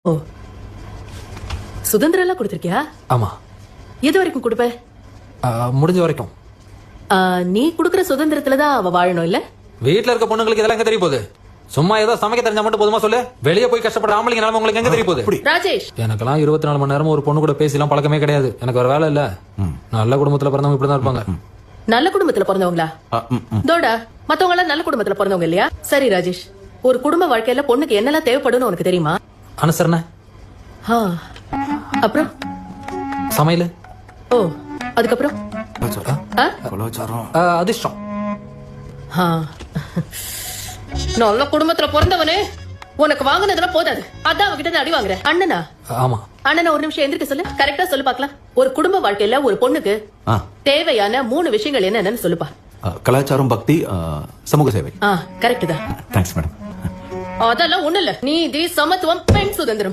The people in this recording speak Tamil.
ஓ, சுதந்திரம் எல்லாம் கொடுத்திருக்கியா? ஆமா. எது வரைக்கும் கொடுப்ப? முடிஞ்ச வரைக்கும். நீ குடுக்கற சுதந்திரத்துலதான் அவ வாழணும் இல்ல? வீட்டுல இருக்க பொண்ணுங்களுக்கு இதெல்லாம் எங்க தெரிய போகுது? சும்மா ஏதோ சமைக்க தெரிஞ்சா மட்டும் போதுமா சொல்லு? வெளியே போய் கஷ்டப்பட ஆம்பளைங்க நிலைமை உங்களுக்கு எங்க தெரிய போகுது? ராஜேஷ், எனக்கெல்லாம் 24 மணி நேரம் ஒரு பொண்ணு கூட பேசிலாம் பழக்கமே கிடையாது. எனக்கு ஒரு வேலை இல்ல. நல்ல குடும்பத்துல பிறந்தவங்க இப்படிதான் இருப்பாங்க. நல்ல குடும்பத்துல பிறந்தவங்களா? தோடா, மத்தவங்க எல்லாம் நல்ல குடும்பத்துல பிறந்தவங்க இல்லையா? சரி ராஜேஷ், ஒரு குடும்ப வாழ்க்கையில பொண்ணுக்கு என்னெல்லாம் தேவைப்படும்னு உனக்கு தெரியுமா? அனுசரணை, அப்புறம் சமையல், ஓ, அதுக்கப்புறம் அதிர்ஷ்டம். நல்ல குடும்பத்துல பிறந்தவனே உனக்கு வாங்கினதெல்லாம் போதாது, அதான் அவகிட்ட அடி வாங்குற. அண்ணனா? ஆமா. அண்ணனா ஒரு நிமிஷம் எந்திரிக்க சொல்லு. கரெக்டா சொல்லு பாக்கலாம். ஒரு குடும்ப வாழ்க்கையில ஒரு பொண்ணுக்கு தேவையான 3 விஷயங்கள் என்னன்னு சொல்லுப்பா. கலாச்சாரம், பக்தி, சமூக சேவை. கரெக்ட் தான். Thanks madam. அதெல்லாம் ஒண்ணு இல்ல. நீதி, சமத்துவம், பெண் சுதந்திரம்.